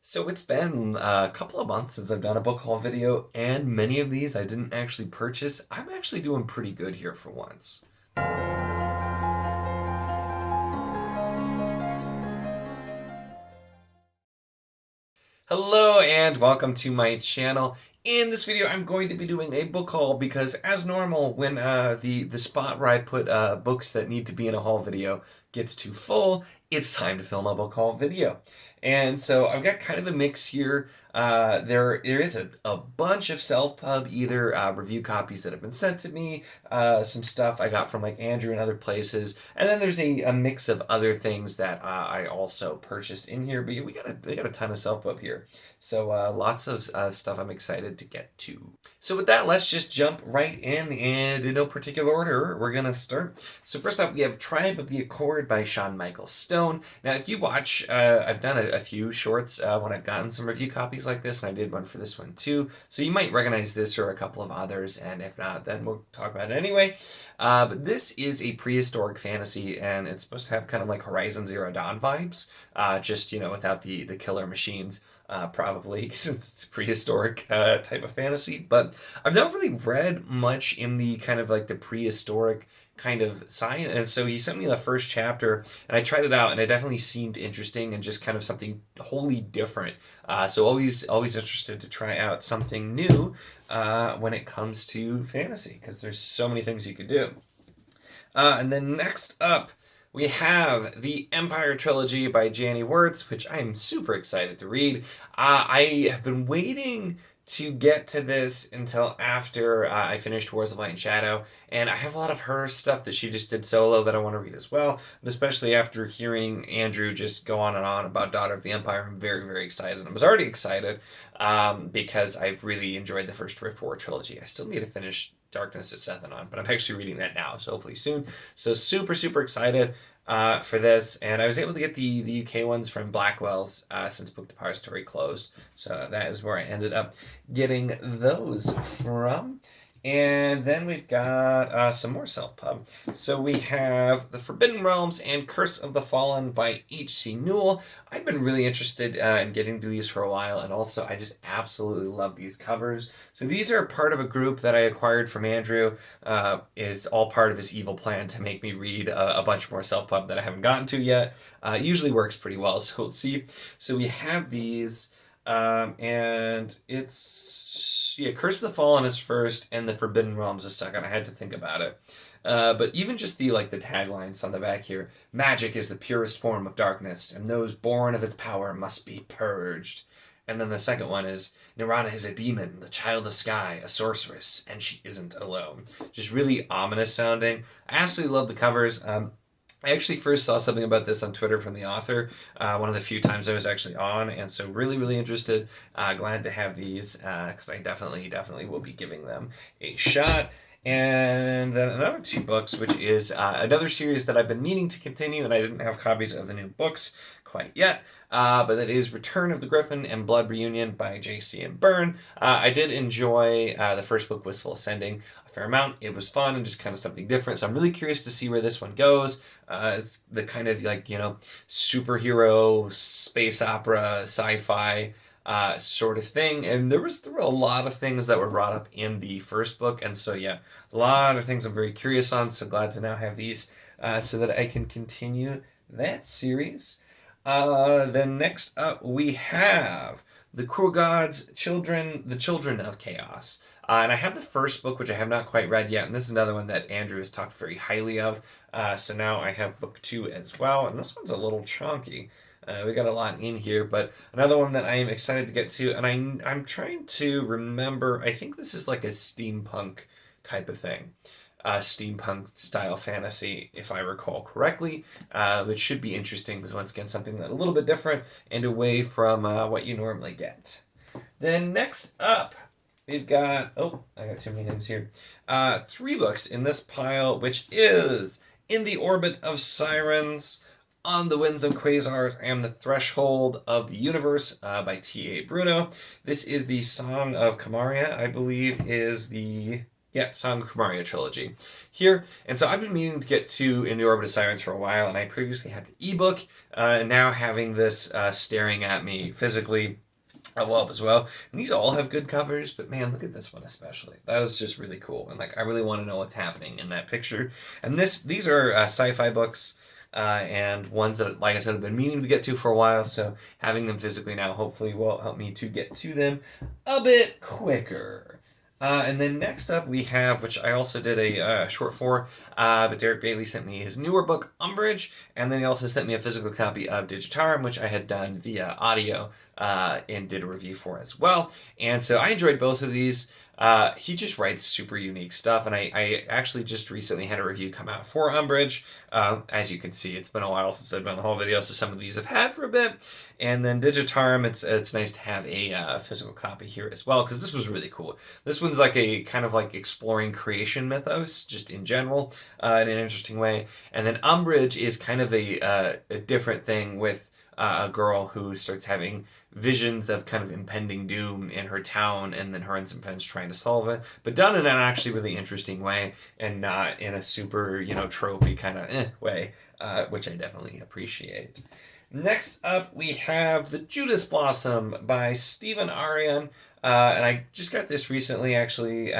So it's been a couple of months since I've done a book haul video, and many of these I didn't actually purchase. I'm actually doing pretty good here for once. Hello and welcome to my channel. In this video, I'm going to be doing a book haul because, as normal, when the spot where I put books that need to be in a haul video gets too full, it's time to film a book haul video. And so I've got kind of a mix here. There is a bunch of self-pub, either review copies that have been sent to me, some stuff I got from like Andrew and other places, and then there's a mix of other things that I also purchased in here. But we got a ton of self-pub here, so lots of stuff I'm excited to get to. So with that, let's just jump right in, and in no particular order, we're gonna start. So first up, we have Tribe of the Accord by Sean Michael Stone. Now, if you watch, I've done a few shorts when I've gotten some review copies like this, and I did one for this one too. So you might recognize this or a couple of others, and if not, then we'll talk about it anyway. But this is a prehistoric fantasy, and it's supposed to have kind of like Horizon Zero Dawn vibes, just, without the killer machines, probably, since it's a prehistoric type of fantasy. But I've not really read much in the kind of like the prehistoric kind of science, and so he sent me the first chapter, and I tried it out, and it definitely seemed interesting and just kind of something wholly different. So always interested to try out something new when it comes to fantasy, because there's so many things you could do. And then next up, we have the Empire Trilogy by Janny Wirtz, which I am super excited to read. I have been waiting to get to this until after I finished Wars of Light and Shadow, and I have a lot of her stuff that she just did solo that I want to read as well, but especially after hearing Andrew just go on and on about Daughter of the Empire, I'm very, very excited. I was already excited because I've really enjoyed the first Rift War trilogy. I still need to finish Darkness at Sethanon, but I'm actually reading that now, so hopefully soon. So super, super excited for this, and I was able to get the UK ones from Blackwell's since Book Depository closed, so that is where I ended up getting those from. And then we've got some more self-pub. So we have The Forbidden Realms and Curse of the Fallen by H.C. Newell. I've been really interested in getting to these for a while, and also I just absolutely love these covers. So these are part of a group that I acquired from Andrew. It's all part of his evil plan to make me read a bunch more self-pub that I haven't gotten to yet. Usually works pretty well, so we'll see. So we have these, and it's... yeah, Curse of the Fallen is first, and The Forbidden Realms is second. I had to think about it. But even just the taglines on the back here. Magic is the purest form of darkness, and those born of its power must be purged. And then the second one is, Nirana is a demon, the child of sky, a sorceress, and she isn't alone. Just really ominous sounding. I absolutely love the covers. I actually first saw something about this on Twitter from the author, one of the few times I was actually on, and so really, really interested. Glad to have these, because I definitely will be giving them a shot. And then another two books, which is another series that I've been meaning to continue, and I didn't have copies of the new books quite yet, but that is Return of the Griffin and Blood Reunion by J.C. and Byrne. I did enjoy the first book, Wistful Ascending, a fair amount. It was fun and just kind of something different, so I'm really curious to see where this one goes. It's the kind of superhero, space opera, sci-fi sort of thing, and there were a lot of things that were brought up in the first book, and so yeah, a lot of things I'm very curious on, so glad to now have these so that I can continue that series. Then next up we have The Cruel Gods, The Children of Chaos. And I have the first book, which I have not quite read yet, and this is another one that Andrew has talked very highly of. So now I have book 2 as well, and this one's a little chunky. We got a lot in here, but another one that I am excited to get to, and I'm trying to remember, I think this is like a steampunk type of thing. Steampunk style fantasy, if I recall correctly, which should be interesting because once again, something that a little bit different and away from what you normally get. Then next up, we've got, I got too many things here. 3 books in this pile, which is In the Orbit of Sirens, On the Winds of Quasars, and The Threshold of the Universe by T.A. Bruno. This is the Song of Kamaria, I believe is the Yeah, Song of Mario trilogy here. And so I've been meaning to get to In the Orbit of Sirens for a while, and I previously had the ebook, and now having this staring at me physically will help as well. And these all have good covers, but man, look at this one especially. That is just really cool, and like I really want to know what's happening in that picture. And these are sci-fi books. And ones that, like I said, I've been meaning to get to for a while, so having them physically now hopefully will help me to get to them a bit quicker. And then next up we have, which I also did a short for, but Derek Bailey sent me his newer book, Umbrage, and then he also sent me a physical copy of Digitarum, which I had done via audio and did a review for as well. And so I enjoyed both of these. He just writes super unique stuff, and I actually just recently had a review come out for Umbrage. As you can see, it's been a while since I've done a whole video, so some of these I've had for a bit. And then Digitarum, it's nice to have a physical copy here as well, because this was really cool. This one's like a kind of like exploring creation mythos, just in general, in an interesting way. And then Umbrage is kind of a different thing with a girl who starts having visions of kind of impending doom in her town, and then her and some friends trying to solve it, but done in an actually really interesting way, and not in a super, tropey kind of way, which I definitely appreciate. Next up, we have The Judas Blossom by Stephen Arion. And I just got this recently, actually,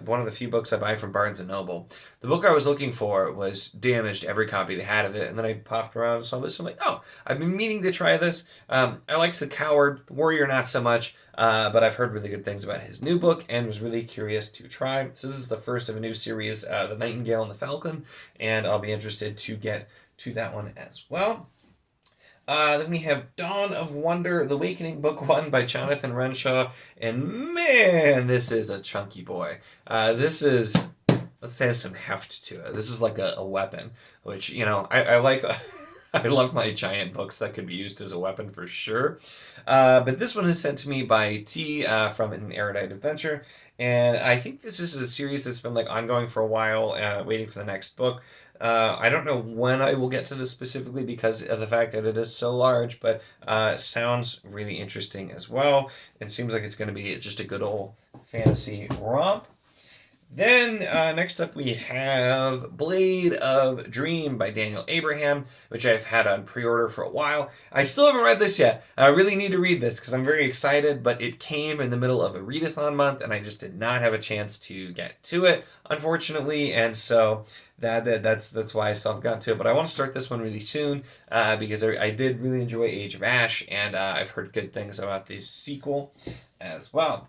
one of the few books I buy from Barnes & Noble. The book I was looking for was damaged, every copy they had of it, and then I popped around and saw this, and I'm like, oh, I've been meaning to try this. I liked The Coward, The Warrior not so much, but I've heard really good things about his new book, and was really curious to try. So this is the first of a new series, The Nightingale and the Falcon, and I'll be interested to get to that one as well. Then we have Dawn of Wonder, The Awakening, Book 1 by Jonathan Renshaw. And man, this is a chunky boy. This is, let's say, some heft to it. This is like a weapon, which, I like. I love my giant books that could be used as a weapon for sure. But this one is sent to me by T from An Erudite Adventure. And I think this is a series that's been ongoing for a while, waiting for the next book. I don't know when I will get to this specifically because of the fact that it is so large, but sounds really interesting as well. It seems like it's going to be just a good old fantasy romp. Then, next up we have Blade of Dream by Daniel Abraham, which I've had on pre-order for a while. I still haven't read this yet. I really need to read this because I'm very excited, but it came in the middle of a readathon month, and I just did not have a chance to get to it, unfortunately, and so that's why I still haven't gotten to it. But I want to start this one really soon because I did really enjoy Age of Ash, and I've heard good things about the sequel as well.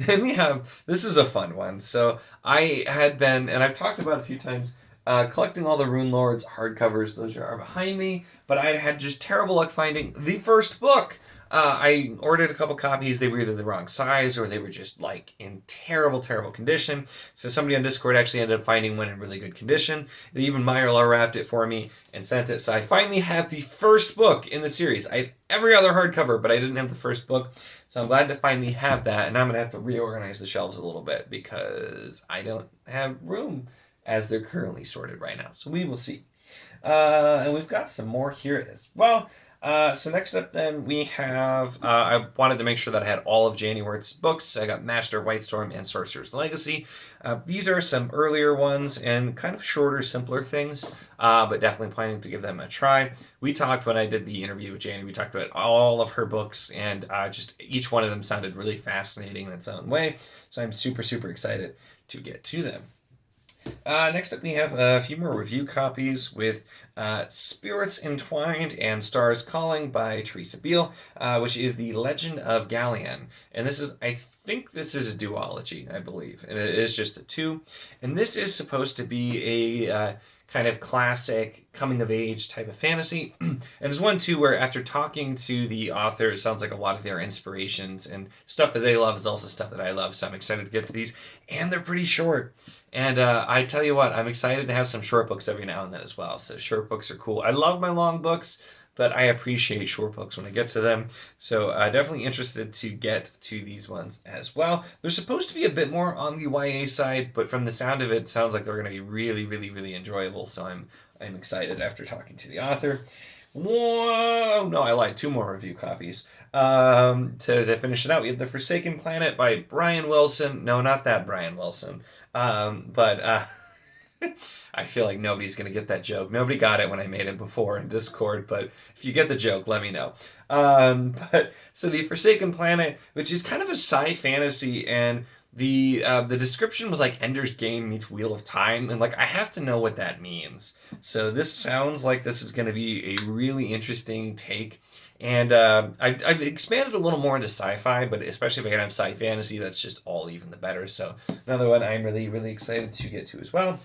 And we have, this is a fun one. So I had been, and I've talked about it a few times, collecting all the Rune Lords hardcovers. Those are behind me, but I had just terrible luck finding the first book. I ordered a couple copies. They were either the wrong size or they were just in terrible, terrible condition. So somebody on Discord actually ended up finding one in really good condition. Even Meyerla wrapped it for me and sent it. So I finally have the first book in the series. I had every other hardcover, but I didn't have the first book. So I'm glad to finally have that. And I'm going to have to reorganize the shelves a little bit because I don't have room as they're currently sorted right now. So we will see. And we've got some more here as well. So next up then we have, I wanted to make sure that I had all of Janie Wert's books. I got Master of Whitestorm and Sorcerer's Legacy. These are some earlier ones and kind of shorter, simpler things, but definitely planning to give them a try. We talked when I did the interview with Janie, we talked about all of her books, and just each one of them sounded really fascinating in its own way. So I'm super, super excited to get to them. Next up we have a few more review copies with Spirits Entwined and Stars Calling by Teresa Beale, which is The Legend of Galleon. And this is, I think this is a duology, I believe, and it is just a two. And this is supposed to be a kind of classic coming-of-age type of fantasy. And it's one, too, where after talking to the author, it sounds like a lot of their inspirations and stuff that they love is also stuff that I love, so I'm excited to get to these. And they're pretty short. And I tell you what, I'm excited to have some short books every now and then as well. So short books are cool. I love my long books, but I appreciate short books when I get to them. So definitely interested to get to these ones as well. They're supposed to be a bit more on the YA side, but from the sound of it, it sounds like they're going to be really, really, really enjoyable. So I'm excited after talking to the author. Whoa! No, I lied. 2 more review copies. To finish it out, we have The Forsaken Planet by Brian Wilson. No, not that Brian Wilson. But I feel like nobody's going to get that joke. Nobody got it when I made it before in Discord, but if you get the joke, let me know. So The Forsaken Planet, which is kind of a sci-fantasy, and the description was like Ender's Game meets Wheel of Time, and like I have to know what that means. So this sounds like this is going to be a really interesting take. And I've expanded a little more into sci-fi, but especially if I can have sci-fantasy, that's just all even the better. So another one I'm really, really excited to get to as well.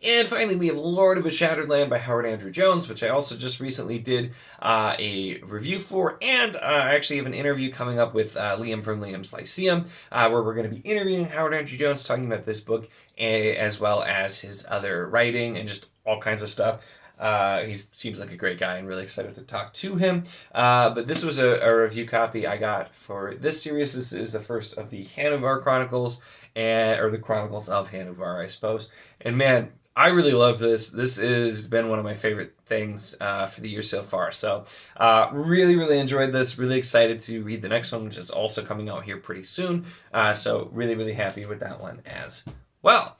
And finally, we have Lord of a Shattered Land by Howard Andrew Jones, which I also just recently did a review for, and I actually have an interview coming up with Liam from Liam's Lyceum, where we're going to be interviewing Howard Andrew Jones, talking about this book, as well as his other writing and just all kinds of stuff. He seems like a great guy and really excited to talk to him. But this was a review copy I got for this series. This is the first of the Hanuvar Chronicles, or the Chronicles of Hanuvar, I suppose. And man, I really love this. This has been one of my favorite things for the year so far. So really, really enjoyed this. Really excited to read the next one, which is also coming out here pretty soon. So really, really happy with that one as well.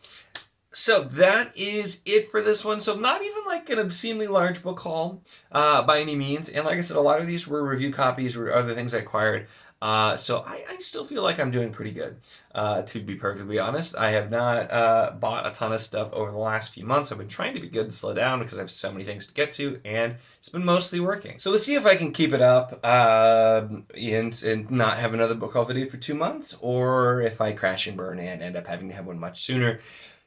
So that is it for this one. So not even like an obscenely large book haul by any means. And like I said, a lot of these were review copies, were other things I acquired. So I still feel like I'm doing pretty good, to be perfectly honest. I have not bought a ton of stuff over the last few months. I've been trying to be good and slow down because I have so many things to get to, and it's been mostly working. So let's see if I can keep it up and not have another book haul video for 2 months, or if I crash and burn and end up having to have one much sooner.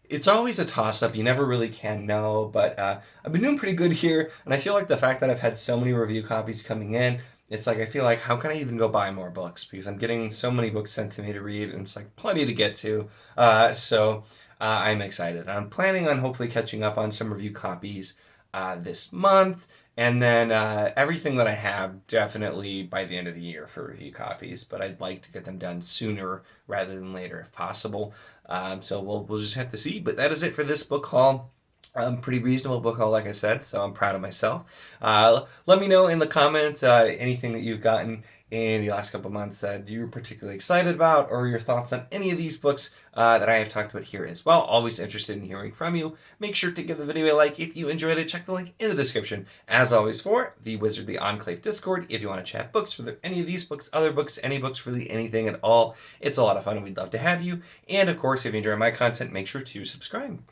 It's always a toss-up. You never really can know, but I've been doing pretty good here, and I feel like the fact that I've had so many review copies coming in, it's like I feel like, how can I even go buy more books? Because I'm getting so many books sent to me to read, and it's like plenty to get to. So I'm excited. I'm planning on hopefully catching up on some review copies this month, and then everything that I have definitely by the end of the year for review copies, but I'd like to get them done sooner rather than later if possible. So we'll just have to see. But that is it for this book haul. Pretty reasonable book haul, like I said, so I'm proud of myself. Let me know in the comments anything that you've gotten in the last couple months that you're particularly excited about, or your thoughts on any of these books that I have talked about here as well. Always interested in hearing from you. Make sure to give the video a like if you enjoyed it. Check the link in the description, as always, for the Wizardly Enclave Discord if you want to chat books for any of these books, other books, any books, really anything at all. It's a lot of fun and we'd love to have you. And of course, if you enjoy my content, make sure to subscribe.